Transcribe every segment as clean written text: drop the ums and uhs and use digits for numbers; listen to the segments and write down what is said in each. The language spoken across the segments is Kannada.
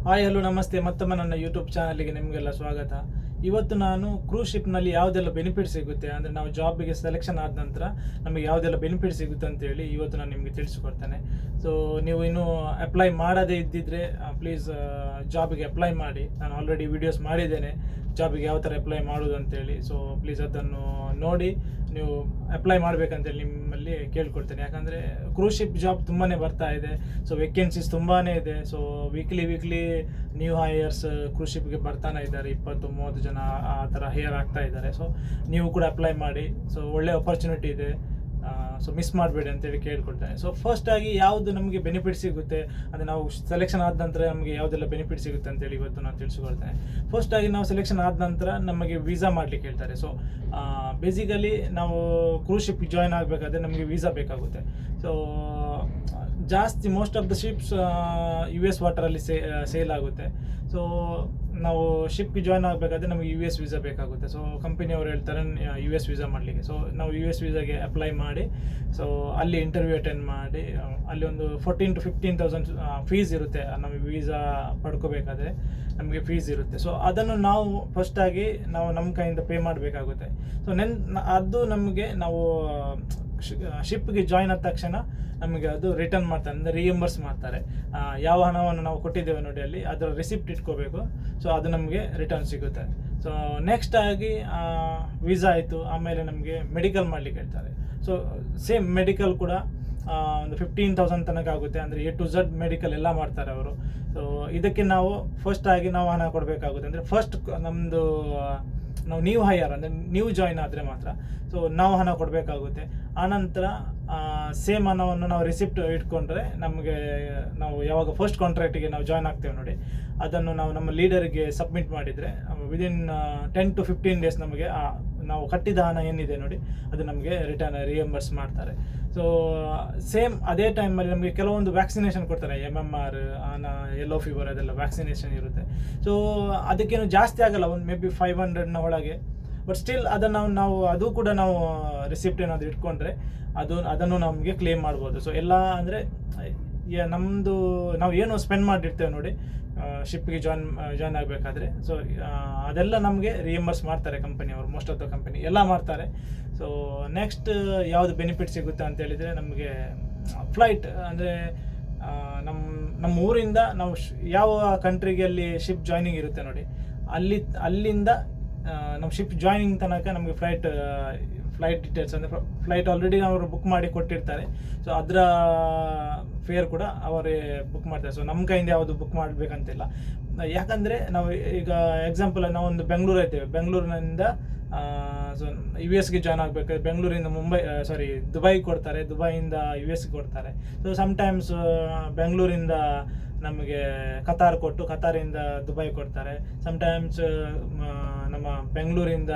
ಹಾಯ್ ಹಲೋ ನಮಸ್ತೆ. ಮತ್ತೊಮ್ಮೆ ನನ್ನ ಯೂಟ್ಯೂಬ್ ಚಾನಲ್ಗೆ ನಿಮಗೆಲ್ಲ ಸ್ವಾಗತ. ಇವತ್ತು ನಾನು ಕ್ರೂಸ್ ಶಿಪ್ನಲ್ಲಿ ಯಾವುದೆಲ್ಲ ಬೆನಿಫಿಟ್ ಸಿಗುತ್ತೆ, ಅಂದರೆ ನಾವು ಜಾಬಿಗೆ ಸೆಲೆಕ್ಷನ್ ಆದ ನಂತರ ನಮಗೆ ಯಾವುದೆಲ್ಲ ಬೆನಿಫಿಟ್ ಸಿಗುತ್ತೆ ಅಂತೇಳಿ ಇವತ್ತು ನಾನು ನಿಮಗೆ ತಿಳಿಸಿಕೊಡ್ತೇನೆ. ಸೊ ನೀವು ಇನ್ನೂ ಅಪ್ಲೈ ಮಾಡದೇ ಇದ್ದಿದ್ದರೆ ಪ್ಲೀಸ್ ಜಾಬಿಗೆ ಅಪ್ಲೈ ಮಾಡಿ. ನಾನು ಆಲ್ರೆಡಿ ವೀಡಿಯೋಸ್ ಮಾಡಿದ್ದೇನೆ ಜಾಬಿಗೆ ಯಾವ ಥರ ಅಪ್ಲೈ ಮಾಡೋದು ಅಂತೇಳಿ. ಸೊ ಪ್ಲೀಸ್ ಅದನ್ನು ನೋಡಿ ನೀವು ಅಪ್ಲೈ ಮಾಡಬೇಕಂತೇಳಿ ನಿಮ್ಮಲ್ಲಿ ಕೇಳ್ಕೊಳ್ತೇನೆ. ಯಾಕಂದರೆ ಕ್ರೂಸ್ ಶಿಪ್ ಜಾಬ್ ತುಂಬಾ ಬರ್ತಾ ಇದೆ. ಸೊ ವೇಕೆನ್ಸೀಸ್ ತುಂಬಾ ಇದೆ. ಸೊ ವೀಕ್ಲಿ ನ್ಯೂ ಹೈಯರ್ಸ್ ಕ್ರೂಸ್ ಶಿಪ್ಗೆ ಬರ್ತಾನೆ ಇದ್ದಾರೆ. 20-30 ಜನ ಆ ಥರ ಹೈಯರ್ ಆಗ್ತಾ ಇದ್ದಾರೆ. ಸೊ ನೀವು ಕೂಡ ಅಪ್ಲೈ ಮಾಡಿ. ಸೊ ಒಳ್ಳೆ ಅಪರ್ಚುನಿಟಿ ಇದೆ. ಸೊ ಮಿಸ್ ಮಾಡಬೇಡಿ ಅಂತೇಳಿ ಕೇಳ್ಕೊಳ್ತೇನೆ. ಸೊ ಫಸ್ಟಾಗಿ ಯಾವುದು ನಮಗೆ ಬೆನಿಫಿಟ್ ಸಿಗುತ್ತೆ, ಅಂದರೆ ನಾವು ಸೆಲೆಕ್ಷನ್ ಆದ ನಂತರ ನಮಗೆ ಯಾವುದೆಲ್ಲ ಬೆನಿಫಿಟ್ ಸಿಗುತ್ತೆ ಅಂತೇಳಿ ಇವತ್ತು ನಾನು ತಿಳಿಸ್ಕೊಳ್ತೇನೆ. ಫಸ್ಟಾಗಿ ನಾವು ಸೆಲೆಕ್ಷನ್ ಆದ ನಂತರ ನಮಗೆ ವೀಸಾ ಮಾಡಲಿಕ್ಕೆ ಹೇಳ್ತಾರೆ. ಸೊ ಬೇಸಿಕಲಿ ನಾವು ಕ್ರೂಸ್ ಶಿಪ್ ಜಾಯ್ನ್ ಆಗಬೇಕಾದ್ರೆ ನಮಗೆ ವೀಸಾ ಬೇಕಾಗುತ್ತೆ. ಸೊ ಜಾಸ್ತಿ most of the ships US ವಾಟರಲ್ಲಿ ಸೇಲ್ ಆಗುತ್ತೆ. ಸೊ ನಾವು ಶಿಪ್ಗೆ ಜಾಯ್ನ್ ಆಗಬೇಕಾದ್ರೆ ನಮಗೆ US ವೀಸಾ ಬೇಕಾಗುತ್ತೆ. ಸೊ ಕಂಪನಿಯವರು ಹೇಳ್ತಾರೆ US ವೀಸಾ ಮಾಡಲಿಕ್ಕೆ. ಸೊ ನಾವು US ವೀಸಾಗೆ ಅಪ್ಲೈ ಮಾಡಿ, ಸೊ ಅಲ್ಲಿ ಇಂಟರ್ವ್ಯೂ ಅಟೆಂಡ್ ಮಾಡಿ, ಅಲ್ಲಿ ಒಂದು 14,000 to 15,000 ಫೀಸ್ ಇರುತ್ತೆ. ನಮಗೆ ವೀಸಾ ಪಡ್ಕೋಬೇಕಾದ್ರೆ ನಮಗೆ ಫೀಸ್ ಇರುತ್ತೆ. ಸೊ ಅದನ್ನು ನಾವು ಫಸ್ಟಾಗಿ ನಮ್ಮ ಕೈಯಿಂದ ಪೇ ಮಾಡಬೇಕಾಗುತ್ತೆ. ಸೊ ಅದು ನಮಗೆ ನಾವು ಶಿಪ್ಗೆ ಜಾಯ್ನ್ ಆದ ತಕ್ಷಣ ನಮಗೆ ಅದು ರಿಟರ್ನ್ ಮಾಡ್ತಾರೆ, ಅಂದರೆ ರಿಯಂಬರ್ಸ್ ಮಾಡ್ತಾರೆ. ಯಾವ ಹಣವನ್ನು ನಾವು ಕೊಟ್ಟಿದ್ದೇವೆ ನೋಡಿ ಅಲ್ಲಿ ಅದರ ರಿಸಿಪ್ಟ್ ಇಟ್ಕೋಬೇಕು. ಸೊ ಅದು ನಮಗೆ ರಿಟರ್ನ್ ಸಿಗುತ್ತೆ. ಸೊ ನೆಕ್ಸ್ಟ್ ಆಗಿ ವೀಸಾ ಆಯಿತು. ಆಮೇಲೆ ನಮಗೆ ಮೆಡಿಕಲ್ ಮಾಡಲಿಕ್ಕೆ ಹೇಳ್ತಾರೆ. ಸೊ ಸೇಮ್ ಮೆಡಿಕಲ್ ಕೂಡ ಒಂದು 15,000 ತನಕ ಆಗುತ್ತೆ. ಅಂದರೆ A to Z ಮೆಡಿಕಲ್ ಎಲ್ಲ ಮಾಡ್ತಾರೆ ಅವರು. ಸೊ ಇದಕ್ಕೆ ನಾವು ಫಸ್ಟಾಗಿ ನಾವು ಹಣ ಕೊಡಬೇಕಾಗುತ್ತೆ. ಅಂದರೆ ಫಸ್ಟ್ ನಮ್ಮದು ನಾವು ನ್ಯೂ ಹೈಯರ್, ಅಂದರೆ ನ್ಯೂ ಜಾಯ್ನ್ ಆದರೆ ಮಾತ್ರ ಸೊ ನಾವು ಹಣ ಕೊಡಬೇಕಾಗುತ್ತೆ. ಆನಂತರ ಸೇಮ್ ಹಣವನ್ನು ನಾವು ರಿಸಿಪ್ಟ್ ಇಟ್ಕೊಂಡ್ರೆ ನಮಗೆ ನಾವು ಯಾವಾಗ ಫಸ್ಟ್ ಕಾಂಟ್ರಾಕ್ಟಿಗೆ ನಾವು ಜಾಯ್ನ್ ಆಗ್ತೇವೆ ನೋಡಿ, ಅದನ್ನು ನಾವು ನಮ್ಮ ಲೀಡರಿಗೆ ಸಬ್ಮಿಟ್ ಮಾಡಿದರೆ ವಿದಿನ್ 10 to 15 ಡೇಸ್ ನಮಗೆ ನಾವು ಕಟ್ಟಿದ ಹಣ ಏನಿದೆ ನೋಡಿ ಅದು ನಮಗೆ ರಿಯಂಬರ್ಸ್ ಮಾಡ್ತಾರೆ. ಸೊ ಸೇಮ್ ಅದೇ ಟೈಮಲ್ಲಿ ನಮಗೆ ಕೆಲವೊಂದು ವ್ಯಾಕ್ಸಿನೇಷನ್ ಕೊಡ್ತಾರೆ. MMR, ಯೆಲ್ಲೋ ಫೀವರ್ ಅದೆಲ್ಲ ವ್ಯಾಕ್ಸಿನೇಷನ್ ಇರುತ್ತೆ. ಸೊ ಅದಕ್ಕೇನು ಜಾಸ್ತಿ ಆಗಲ್ಲ, ಒಂದು ಮೇ ಬಿ 500ನ ಒಳಗೆ. ಬಟ್ ಸ್ಟಿಲ್ ಅದನ್ನು ನಾವು ಅದು ಕೂಡ ನಾವು ರಿಸಿಪ್ಟ್ ಏನಾದರೂ ಇಟ್ಕೊಂಡ್ರೆ ಅದನ್ನು ನಮಗೆ ಕ್ಲೇಮ್ ಮಾಡ್ಬೋದು. ಸೊ ಎಲ್ಲ ಅಂದರೆ ನಮ್ಮದು ನಾವು ಏನು ಸ್ಪೆಂಡ್ ಮಾಡಿರ್ತೇವೆ ನೋಡಿ ಶಿಪ್ಗೆ ಜಾಯ್ನ್ ಆಗಬೇಕಾದ್ರೆ, ಸೊ ಅದೆಲ್ಲ ನಮಗೆ ರಿಯಂಬರ್ಸ್ ಮಾಡ್ತಾರೆ ಕಂಪನಿಯವರು. ಮೋಸ್ಟ್ ಆಫ್ ದ ಕಂಪನಿ ಎಲ್ಲ ಮಾಡ್ತಾರೆ. ಸೊ ನೆಕ್ಸ್ಟ್ ಯಾವುದು ಬೆನಿಫಿಟ್ ಸಿಗುತ್ತೆ ಅಂತ ಹೇಳಿದರೆ ನಮಗೆ ಫ್ಲೈಟ್, ಅಂದರೆ ನಮ್ಮ ಊರಿಂದ ನಾವು ಯಾವ ಕಂಟ್ರಿಗೆ ಅಲ್ಲಿ ಶಿಪ್ ಜಾಯ್ನಿಂಗ್ ಇರುತ್ತೆ ನೋಡಿ ಅಲ್ಲಿಂದ ನಮ್ಮ ಶಿಪ್ ಜಾಯ್ನಿಂಗ್ ತನಕ ನಮಗೆ ಫ್ಲೈಟ್ ಡೀಟೇಲ್ಸ್, ಅಂದರೆ ಫ್ಲೈಟ್ ಆಲ್ರೆಡಿ ಅವರು ಬುಕ್ ಮಾಡಿ ಕೊಟ್ಟಿರ್ತಾರೆ. ಸೊ ಅದರ ಫೇರ್ ಕೂಡ ಅವರೇ ಬುಕ್ ಮಾಡ್ತಾರೆ. ಸೊ ನಮ್ಮ ಕೈಯಿಂದ ಯಾವುದು ಬುಕ್ ಮಾಡಬೇಕಂತಿಲ್ಲ. ಯಾಕಂದರೆ ನಾವು ಈಗ ಎಕ್ಸಾಂಪಲ್ ನಾವೊಂದು ಬೆಂಗಳೂರು ಇದ್ದೇವೆ, ಬೆಂಗಳೂರಿನಿಂದ ಸೊ US ಜಾಯ್ನ್ ಆಗಬೇಕಾದ್ರೆ ಬೆಂಗಳೂರಿಂದ ದುಬೈ ಕೊಡ್ತಾರೆ, ದುಬೈಯಿಂದ US ಕೊಡ್ತಾರೆ. ಸೊ ಸಮ್ಟೈಮ್ಸ್ ಬೆಂಗಳೂರಿಂದ ನಮಗೆ ಕತಾರಿಂದ ದುಬೈ ಕೊಡ್ತಾರೆ. ಸಮ್ಟೈಮ್ಸ್ ನಮ್ಮ ಬೆಂಗಳೂರಿಂದ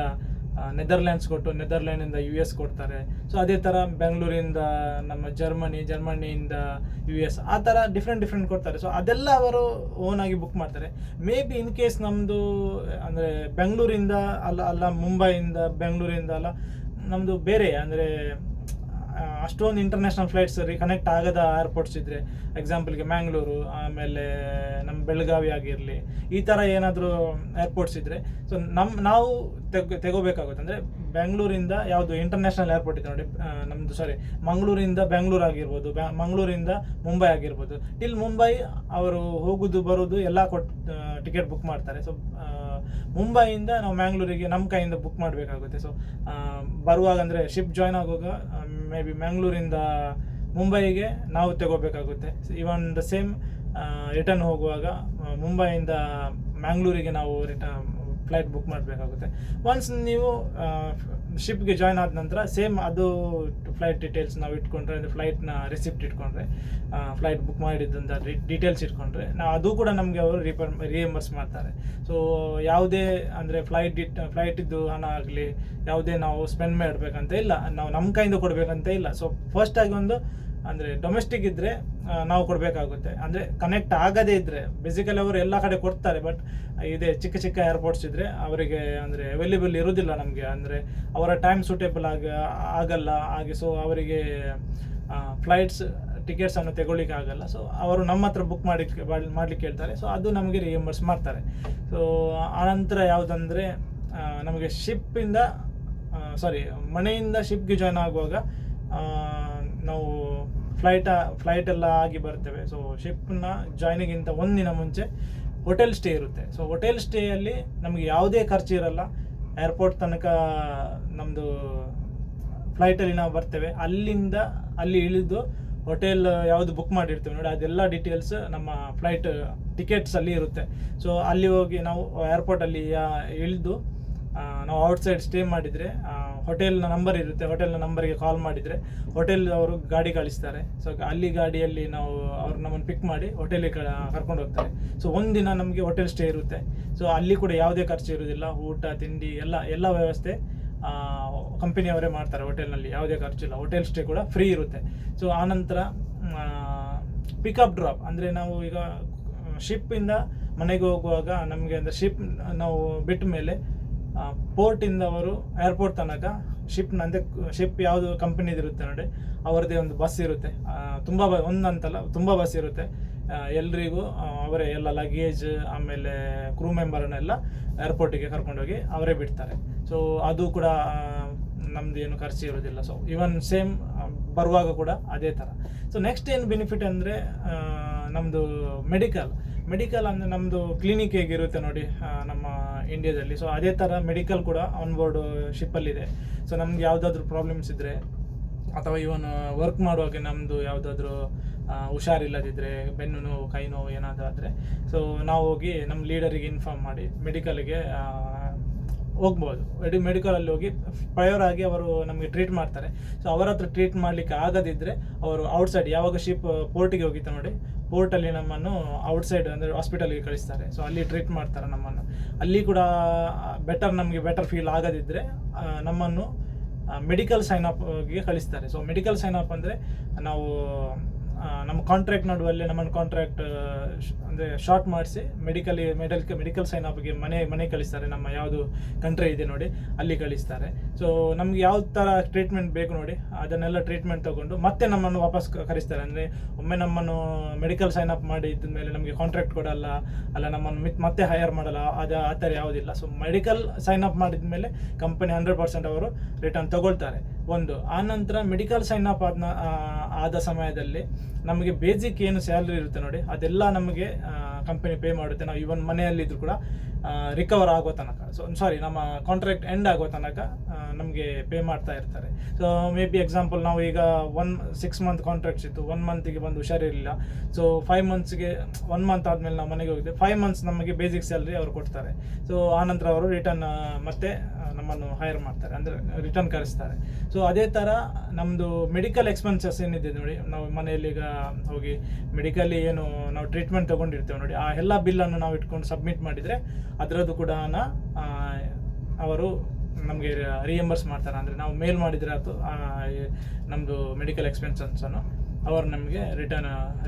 ನೆದರ್ಲ್ಯಾಂಡ್ಸ್ ಕೊಟ್ಟು ನೆದರ್ಲ್ಯಾಂಡಿಂದ US ಕೊಡ್ತಾರೆ. ಸೊ ಅದೇ ಥರ ಬೆಂಗಳೂರಿಂದ ನಮ್ಮ ಜರ್ಮನಿಯಿಂದ US ಆ ಥರ ಡಿಫ್ರೆಂಟ್ ಕೊಡ್ತಾರೆ. ಸೊ ಅದೆಲ್ಲ ಅವರು ಓನಾಗಿ ಬುಕ್ ಮಾಡ್ತಾರೆ. ಮೇ ಬಿ ಇನ್ ಕೇಸ್ ನಮ್ಮದು ಅಂದರೆ ಬೆಂಗಳೂರಿಂದ ಅಲ್ಲ ಮುಂಬೈಯಿಂದ ಬೆಂಗಳೂರಿಂದ ಅಲ್ಲ ನಮ್ಮದು ಬೇರೆ, ಅಂದರೆ ಅಷ್ಟೊಂದು ಇಂಟರ್ನ್ಯಾಷನಲ್ ಫ್ಲೈಟ್ಸ್ ಕನೆಕ್ಟ್ ಆಗದ ಏರ್ಪೋರ್ಟ್ಸ್ ಇದ್ದರೆ, ಎಕ್ಸಾಂಪಲ್ಗೆ ಮ್ಯಾಂಗ್ಳೂರು, ಆಮೇಲೆ ನಮ್ಮ ಬೆಳಗಾವಿ ಆಗಿರಲಿ, ಈ ಥರ ಏನಾದರೂ ಏರ್ಪೋರ್ಟ್ಸ್ ಇದ್ದರೆ ಸೊ ನಾವು ತೆಗೋಬೇಕಾಗುತ್ತೆ. ಅಂದರೆ ಬೆಂಗಳೂರಿಂದ ಯಾವುದು ಇಂಟರ್ನ್ಯಾಷನಲ್ ಏರ್ಪೋರ್ಟ್ ಇದೆ ನೋಡಿ, ಮಂಗಳೂರಿಂದ ಬೆಂಗಳೂರು ಆಗಿರ್ಬೋದು, ಮಂಗಳೂರಿಂದ ಮುಂಬೈ ಆಗಿರ್ಬೋದು. ಟಿಲ್ ಮುಂಬೈ ಅವರು ಹೋಗೋದು ಬರೋದು ಎಲ್ಲ ಟಿಕೆಟ್ ಬುಕ್ ಮಾಡ್ತಾರೆ. ಸೊ ಮುಂಬೈಯಿಂದ ನಾವು ಮ್ಯಾಂಗ್ಳೂರಿಗೆ ನಮ್ಮ ಕೈಯಿಂದ ಬುಕ್ ಮಾಡಬೇಕಾಗುತ್ತೆ. ಸೊ ಬರುವಾಗ ಅಂದರೆ ಶಿಪ್ ಜಾಯ್ನ್ ಆಗುವಾಗ ಮೇ ಬಿ ಮ್ಯಾಂಗ್ಳೂರಿಂದ ಮುಂಬೈಗೆ ನಾವು ತಗೋಬೇಕಾಗುತ್ತೆ. ಇವನ್ ದ ಸೇಮ್ ರಿಟರ್ನ್ ಹೋಗುವಾಗ ಮುಂಬೈಯಿಂದ ಮ್ಯಾಂಗ್ಳೂರಿಗೆ ನಾವು ಫ್ಲೈಟ್ ಬುಕ್ ಮಾಡಬೇಕಾಗುತ್ತೆ. ಒನ್ಸ್ ನೀವು ಶಿಪ್ಗೆ ಜಾಯ್ನ್ ಆದ ನಂತರ ಸೇಮ್ ಅದು ಫ್ಲೈಟ್ ಡೀಟೇಲ್ಸ್ ನಾವು ಇಟ್ಕೊಂಡ್ರೆ, ಅಂದರೆ ಫ್ಲೈಟ್ನ ರಿಸಿಪ್ಟ್ ಇಟ್ಕೊಂಡ್ರೆ, ಫ್ಲೈಟ್ ಬುಕ್ ಮಾಡಿದ್ದಂಥ ಡೀಟೇಲ್ಸ್ ಇಟ್ಕೊಂಡ್ರೆ ನಾವು ಅದು ಕೂಡ ನಮಗೆ ಅವರು ರಿಯಂಬರ್ಸ್ ಮಾಡ್ತಾರೆ. ಸೊ ಯಾವುದೇ ಅಂದರೆ ಫ್ಲೈಟಿದ್ದು ಹಣ ಆಗಲಿ ಯಾವುದೇ ನಾವು ಸ್ಪೆಂಡ್ ಮಾಡಬೇಕಂತ ಇಲ್ಲ, ನಾವು ನಮ್ಮ ಕೈಯಿಂದ ಕೊಡಬೇಕಂತ ಇಲ್ಲ. ಸೊ ಫಸ್ಟಾಗಿ ಒಂದು ಅಂದರೆ ಡೊಮೆಸ್ಟಿಕ್ ಇದ್ದರೆ ನಾವು ಕೊಡಬೇಕಾಗುತ್ತೆ. ಅಂದರೆ ಕನೆಕ್ಟ್ ಆಗದೇ ಇದ್ದರೆ ಬೇಸಿಕಲಿ ಅವರು ಎಲ್ಲ ಕಡೆ ಕೊಡ್ತಾರೆ. ಬಟ್ ಇದೇ ಚಿಕ್ಕ ಏರ್ಪೋರ್ಟ್ಸ್ ಇದ್ದರೆ ಅವರಿಗೆ ಅಂದರೆ ಅವೈಲೇಬಲ್ ಇರೋದಿಲ್ಲ ನಮಗೆ, ಅಂದರೆ ಅವರ ಟೈಮ್ ಸೂಟೇಬಲ್ ಆಗಲ್ಲ ಹಾಗೆ. ಸೊ ಅವರಿಗೆ ಫ್ಲೈಟ್ಸ್ ಟಿಕೆಟ್ಸನ್ನು ತೆಗೊಳ್ಳಿಕ್ಕೆ ಆಗಲ್ಲ. ಸೊ ಅವರು ನಮ್ಮ ಹತ್ರ ಬುಕ್ ಮಾಡ್ಲಿಕ್ಕೆ ಹೇಳ್ತಾರೆ. ಸೊ ಅದು ನಮಗೆ ರಿಯಂಬರ್ಸ್ ಮಾಡ್ತಾರೆ. ಸೊ ಆನಂತರ ಯಾವುದಂದರೆ ನಮಗೆ ಶಿಪ್ಪಿಂದ ಮನೆಯಿಂದ ಶಿಪ್ಗೆ ಜಾಯ್ನ್ ಆಗುವಾಗ ನಾವು ಫ್ಲೈಟ್ ಎಲ್ಲ ಆಗಿ ಬರ್ತೇವೆ. ಸೊ ಶಿಪ್ನ ಜಾಯ್ನಿಗಿಂತ ಒಂದಿನ ಮುಂಚೆ ಹೋಟೆಲ್ ಸ್ಟೇ ಇರುತ್ತೆ. ಸೊ ಹೋಟೆಲ್ ಸ್ಟೇಯಲ್ಲಿ ನಮಗೆ ಯಾವುದೇ ಖರ್ಚು ಇರಲ್ಲ. ಏರ್ಪೋರ್ಟ್ ತನಕ ನಮ್ಮದು ಫ್ಲೈಟಲ್ಲಿ ನಾವು ಬರ್ತೇವೆ. ಅಲ್ಲಿಂದ ಅಲ್ಲಿ ಇಳಿದು ಹೋಟೆಲ್ ಯಾವುದು ಬುಕ್ ಮಾಡಿರ್ತೀವಿ ನೋಡಿ, ಅದೆಲ್ಲ ಡೀಟೇಲ್ಸ್ ನಮ್ಮ ಫ್ಲೈಟ್ ಟಿಕೆಟ್ಸಲ್ಲಿ ಇರುತ್ತೆ. ಸೊ ಅಲ್ಲಿ ಹೋಗಿ ನಾವು ಏರ್ಪೋರ್ಟಲ್ಲಿ ಇಳಿದು ನಾವು ಔಟ್ಸೈಡ್ ಸ್ಟೇ ಮಾಡಿದರೆ ಹೋಟೆಲ್ನ ನಂಬರ್ ಇರುತ್ತೆ. ಹೋಟೆಲ್ನ ನಂಬರಿಗೆ ಕಾಲ್ ಮಾಡಿದರೆ ಹೋಟೆಲ್ ಅವರು ಗಾಡಿ ಕಳಿಸ್ತಾರೆ. ಸೊ ಅಲ್ಲಿ ಗಾಡಿಯಲ್ಲಿ ನಾವು ಅವ್ರು ನಮ್ಮನ್ನು ಪಿಕ್ ಮಾಡಿ ಹೋಟೆಲಿಗೆ ಕರ್ಕೊಂಡು ಹೋಗ್ತಾರೆ. ಸೊ ಒಂದಿನ ನಮಗೆ ಹೋಟೆಲ್ ಸ್ಟೇ ಇರುತ್ತೆ. ಸೊ ಅಲ್ಲಿ ಕೂಡ ಯಾವುದೇ ಖರ್ಚು ಇರೋದಿಲ್ಲ. ಊಟ ತಿಂಡಿ ಎಲ್ಲ ವ್ಯವಸ್ಥೆ ಕಂಪನಿಯವರೇ ಮಾಡ್ತಾರೆ. ಹೋಟೆಲ್ನಲ್ಲಿ ಯಾವುದೇ ಖರ್ಚಿಲ್ಲ. ಹೋಟೆಲ್ ಸ್ಟೇ ಕೂಡ ಫ್ರೀ ಇರುತ್ತೆ. ಸೊ ಆನಂತರ ಪಿಕಪ್ ಡ್ರಾಪ್ ಅಂದರೆ ನಾವು ಈಗ ಶಿಪ್ಪಿಂದ ಮನೆಗೆ ಹೋಗುವಾಗ ನಮಗೆ ಅಂದರೆ ನಾವು ಬಿಟ್ಟ ಮೇಲೆ ಪೋರ್ಟಿಂದ ಅವರು ಏರ್ಪೋರ್ಟ್ ತನಕ ಶಿಪ್ ಯಾವುದು ಕಂಪನಿದು ಇರುತ್ತೆ ನೋಡಿ, ಅವರದೇ ಒಂದು ಬಸ್ ಇರುತ್ತೆ. ಒಂದಂತಲ್ಲ ತುಂಬ ಬಸ್ ಇರುತ್ತೆ. ಎಲ್ರಿಗೂ ಅವರೇ ಎಲ್ಲ ಲಗೇಜ್ ಆಮೇಲೆ ಕ್ರೂ ಮೆಂಬರ್ನೆಲ್ಲ ಏರ್ಪೋರ್ಟಿಗೆ ಕರ್ಕೊಂಡೋಗಿ ಅವರೇ ಬಿಡ್ತಾರೆ. ಸೊ ಅದು ಕೂಡ ನಮ್ದು ಏನು ಖರ್ಚು ಇರೋದಿಲ್ಲ. ಸೊ ಇವನ್ ಸೇಮ್ ಬರುವಾಗ ಕೂಡ ಅದೇ ಥರ. ಸೊ ನೆಕ್ಸ್ಟ್ ಏನು ಬೆನಿಫಿಟ್ ಅಂದರೆ ನಮ್ಮದು ಮೆಡಿಕಲ್ ಅಂದರೆ ನಮ್ಮದು ಕ್ಲಿನಿಕ್ ಹೇಗಿರುತ್ತೆ ನೋಡಿ ನಮ್ಮ ಇಂಡಿಯಾದಲ್ಲಿ. ಸೊ ಅದೇ ಥರ ಮೆಡಿಕಲ್ ಕೂಡ ಆನ್ ಬೋರ್ಡ್ ಶಿಪ್ಪಲ್ಲಿದೆ. ಸೊ ನಮ್ಗೆ ಯಾವುದಾದ್ರೂ ಪ್ರಾಬ್ಲಮ್ಸ್ ಇದ್ದರೆ ಅಥವಾ ಇವನ್ ವರ್ಕ್ ಮಾಡುವಾಗ ನಮ್ಮದು ಯಾವುದಾದ್ರೂ ಹುಷಾರಿಲ್ಲದಿದ್ದರೆ, ಬೆನ್ನು ನೋವು, ಕೈ ನೋವು ಏನಾದರೂ ಆದರೆ, ಸೊ ನಾವು ಹೋಗಿ ನಮ್ಮ ಲೀಡರಿಗೆ ಇನ್ಫಾರ್ಮ್ ಮಾಡಿ ಮೆಡಿಕಲ್ಗೆ ಹೋಗ್ಬೋದು. ಮೆಡಿಕಲಲ್ಲಿ ಹೋಗಿ ಪ್ರಯರ್ ಆಗಿ ಅವರು ನಮಗೆ ಟ್ರೀಟ್ ಮಾಡ್ತಾರೆ. ಸೊ ಅವರ ಹತ್ರ ಟ್ರೀಟ್ ಮಾಡಲಿಕ್ಕೆ ಆಗದಿದ್ದರೆ ಅವರು ಔಟ್ಸೈಡ್ ಯಾವಾಗ ಶಿಪ್ ಪೋರ್ಟಿಗೆ ಹೋಗಿತ್ತು ನೋಡಿ, ಪೋರ್ಟಲ್ಲಿ ನಮ್ಮನ್ನು ಔಟ್ಸೈಡ್ ಅಂದರೆ ಹಾಸ್ಪಿಟಲ್ಗೆ ಕಳಿಸ್ತಾರೆ. ಸೊ ಅಲ್ಲಿ ಟ್ರೀಟ್ ಮಾಡ್ತಾರೆ ನಮ್ಮನ್ನು. ಅಲ್ಲಿ ಕೂಡ ನಮಗೆ ಬೆಟರ್ ಫೀಲ್ ಆಗದಿದ್ದರೆ ನಮ್ಮನ್ನು ಮೆಡಿಕಲ್ ಸೈನ್ ಅಪ್ಗೆ ಕಳಿಸ್ತಾರೆ. ಸೊ ಮೆಡಿಕಲ್ ಸೈನ್ ಅಪ್ ಅಂದರೆ ನಾವು ನಮ್ಮ ಕಾಂಟ್ರಾಕ್ಟ್ ನಡುವಲ್ಲಿ ನಮ್ಮನ್ನು ಕಾಂಟ್ರಾಕ್ಟ್ ಅಂದರೆ ಶಾರ್ಟ್ ಮಾಡಿಸಿ ಮೆಡಿಕಲ್ ಸೈನ್ ಅಪ್ಗೆ ಮನೆ ಕಳಿಸ್ತಾರೆ. ನಮ್ಮ ಯಾವುದು ಕಂಟ್ರಿ ಇದೆ ನೋಡಿ ಅಲ್ಲಿ ಕಳಿಸ್ತಾರೆ. ಸೊ ನಮ್ಗೆ ಯಾವ ಥರ ಟ್ರೀಟ್ಮೆಂಟ್ ಬೇಕು ನೋಡಿ ಅದನ್ನೆಲ್ಲ ಟ್ರೀಟ್ಮೆಂಟ್ ತೊಗೊಂಡು ಮತ್ತೆ ನಮ್ಮನ್ನು ವಾಪಸ್ ಕರೆಸ್ತಾರೆ. ಅಂದರೆ ಒಮ್ಮೆ ನಮ್ಮನ್ನು ಮೆಡಿಕಲ್ ಸೈನ್ ಅಪ್ ಮಾಡಿ ಇದ್ಮೇಲೆ ನಮಗೆ ಕಾಂಟ್ರಾಕ್ಟ್ ಕೊಡಲ್ಲ, ಅಲ್ಲ ನಮ್ಮನ್ನು ಮತ್ತೆ ಹೈಯರ್ ಮಾಡಲ್ಲ, ಆ ಥರ ಯಾವುದಿಲ್ಲ. ಸೊ ಮೆಡಿಕಲ್ ಸೈನ್ ಅಪ್ ಮಾಡಿದ ಮೇಲೆ ಕಂಪನಿ 100% ಅವರು ರಿಟರ್ನ್ ತಗೊಳ್ತಾರೆ. ಆನಂತರ ಮೆಡಿಕಲ್ ಸೈನ್ ಅಪ್ ಆದ ಸಮಯದಲ್ಲಿ ನಮಗೆ ಬೇಸಿಕ್ ಏನು ಸ್ಯಾಲ್ರಿ ಇರುತ್ತೆ ನೋಡಿ ಅದೆಲ್ಲ ನಮಗೆ ಕಂಪನಿ ಪೇ ಮಾಡುತ್ತೆ. ನಾವು ಇವನ್ ಮನೆಯಲ್ಲಿದ್ದರೂ ಕೂಡ ರಿಕವರ್ ಆಗೋ ತನಕ, ನಮ್ಮ ಕಾಂಟ್ರಾಕ್ಟ್ ಎಂಡ್ ಆಗೋ ತನಕ ನಮಗೆ ಪೇ ಮಾಡ್ತಾ ಇರ್ತಾರೆ. ಸೊ ಮೇ ಬಿ ಎಕ್ಸಾಂಪಲ್ ನಾವು ಈಗ 6 ಮಂತ್ ಕಾಂಟ್ರಾಕ್ಟ್ಸ್ ಇತ್ತು, 1 ಮಂತಿಗೆ ಬಂದು ಹುಷಾರಿರಲಿಲ್ಲ. ಸೊ 5 ಮಂತ್ಸ್ಗೆ 1 ಮಂತ್ ಆದಮೇಲೆ ನಾವು ಮನೆಗೆ ಹೋಗಿದ್ದೆ, 5 ಮಂತ್ಸ್ ನಮಗೆ ಬೇಸಿಕ್ ಸ್ಯಾಲ್ರಿ ಅವರು ಕೊಡ್ತಾರೆ. ಸೊ ಆನಂತರ ಅವರು ರಿಟರ್ನ್ ಮತ್ತೆ ನಮ್ಮನ್ನು ಹೈರ್ ಮಾಡ್ತಾರೆ, ಅಂದರೆ ರಿಟರ್ನ್ ಕರೆಸ್ತಾರೆ. ಸೊ ಅದೇ ಥರ ನಮ್ಮದು ಮೆಡಿಕಲ್ ಎಕ್ಸ್ಪೆನ್ಸಸ್ ಏನಿದೆ ನೋಡಿ, ನಾವು ಮನೆಯಲ್ಲಿ ಈಗ ಹೋಗಿ ಮೆಡಿಕಲಿ ಏನು ನಾವು ಟ್ರೀಟ್ಮೆಂಟ್ ತೊಗೊಂಡಿರ್ತೇವೆ ನೋಡಿ, ಆ ಎಲ್ಲ ಬಿಲ್ಲನ್ನು ನಾವು ಇಟ್ಕೊಂಡು ಸಬ್ಮಿಟ್ ಮಾಡಿದರೆ ಅದರದ್ದು ಕೂಡ ಅವರು ನಮಗೆ ರಿಯಂಬರ್ಸ್ ಮಾಡ್ತಾರೆ. ಅಂದರೆ ನಾವು ಮೇಲ್ ಮಾಡಿದರೆ ಅದು ನಮ್ಮದು ಮೆಡಿಕಲ್ ಎಕ್ಸ್ಪೆನ್ಸನ್ನು ಅವರು ನಮಗೆ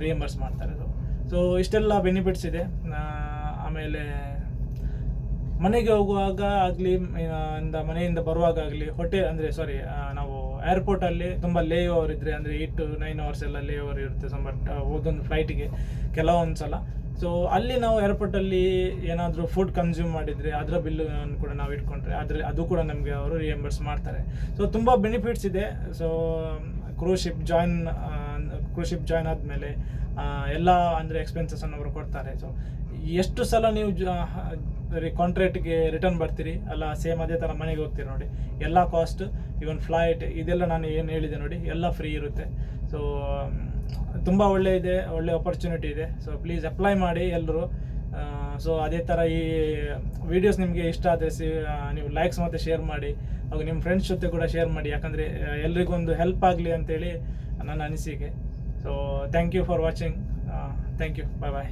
ರಿಯಂಬರ್ಸ್ ಮಾಡ್ತಾರೆ. ಸೊ ಇಷ್ಟೆಲ್ಲ ಬೆನಿಫಿಟ್ಸ್ ಇದೆ. ಆಮೇಲೆ ಮನೆಗೆ ಹೋಗುವಾಗ ಆಗಲಿ, ಮನೆಯಿಂದ ಬರುವಾಗ ಆಗಲಿ, ನಾವು ಏರ್ಪೋರ್ಟಲ್ಲಿ ತುಂಬ ಲೇ ಓವರ್ ಇದ್ದರೆ, ಅಂದರೆ 8 to 9 hours ಎಲ್ಲ ಲೇ ಓವರ್ ಇರುತ್ತೆ ಒಂದೊಂದು ಫ್ಲೈಟಿಗೆ ಕೆಲವೊಂದು ಸಲ. ಸೊ ಅಲ್ಲಿ ನಾವು ಏರ್ಪೋರ್ಟಲ್ಲಿ ಏನಾದರೂ ಫುಡ್ ಕನ್ಸ್ಯೂಮ್ ಮಾಡಿದರೆ ಅದರ ಬಿಲ್ಲನ್ನು ಕೂಡ ನಾವು ಇಟ್ಕೊಂಡ್ರೆ ಅದು ಕೂಡ ನಮಗೆ ಅವರು ರಿಯಂಬರ್ಸ್ ಮಾಡ್ತಾರೆ. ಸೊ ತುಂಬ ಬೆನಿಫಿಟ್ಸ್ ಇದೆ. ಸೊ ಕ್ರೂಸ್ ಶಿಪ್ ಜಾಯ್ನ್ ಆದಮೇಲೆ ಎಲ್ಲ ಅಂದರೆ ಎಕ್ಸ್ಪೆನ್ಸಸ್ಸನ್ನು ಅವರು ಕೊಡ್ತಾರೆ. ಸೊ ಎಷ್ಟು ಸಲ ನೀವು ಕಾಂಟ್ರಾಕ್ಟ್ಗೆ ರಿಟರ್ನ್ ಬರ್ತೀರಿ ಅಲ್ಲ, ಸೇಮ್ ಅದೇ ಥರ ಮನೆಗೆ ಹೋಗ್ತೀರಿ ನೋಡಿ, ಎಲ್ಲ ಕಾಸ್ಟ್ ಇವನ್ ಫ್ಲೈಟ್ ಇದೆಲ್ಲ ನಾನು ಏನು ಹೇಳಿದೆ ನೋಡಿ ಎಲ್ಲ ಫ್ರೀ ಇರುತ್ತೆ. ಸೊ ತುಂಬ ಒಳ್ಳೆ ಆಪರ್ಚುನಿಟಿ ಇದೆ. ಸೊ ಪ್ಲೀಸ್ ಅಪ್ಲೈ ಮಾಡಿ ಎಲ್ಲರೂ. ಸೊ ಅದೇ ಥರ ಈ ವಿಡಿಯೋಸ್ ನಿಮಗೆ ಇಷ್ಟ ಆದರೆ ನೀವು ಲೈಕ್ಸ್ ಮತ್ತು ಶೇರ್ ಮಾಡಿ, ಹಾಗೂ ನಿಮ್ಮ ಫ್ರೆಂಡ್ಸ್ ಜೊತೆ ಕೂಡ ಶೇರ್ ಮಾಡಿ, ಯಾಕಂದರೆ ಎಲ್ರಿಗೊಂದು ಹೆಲ್ಪ್ ಆಗಲಿ ಅಂತೇಳಿ ನನ್ನ ಅನಿಸಿಕೆ. So thank you for watching. Thank you. Bye.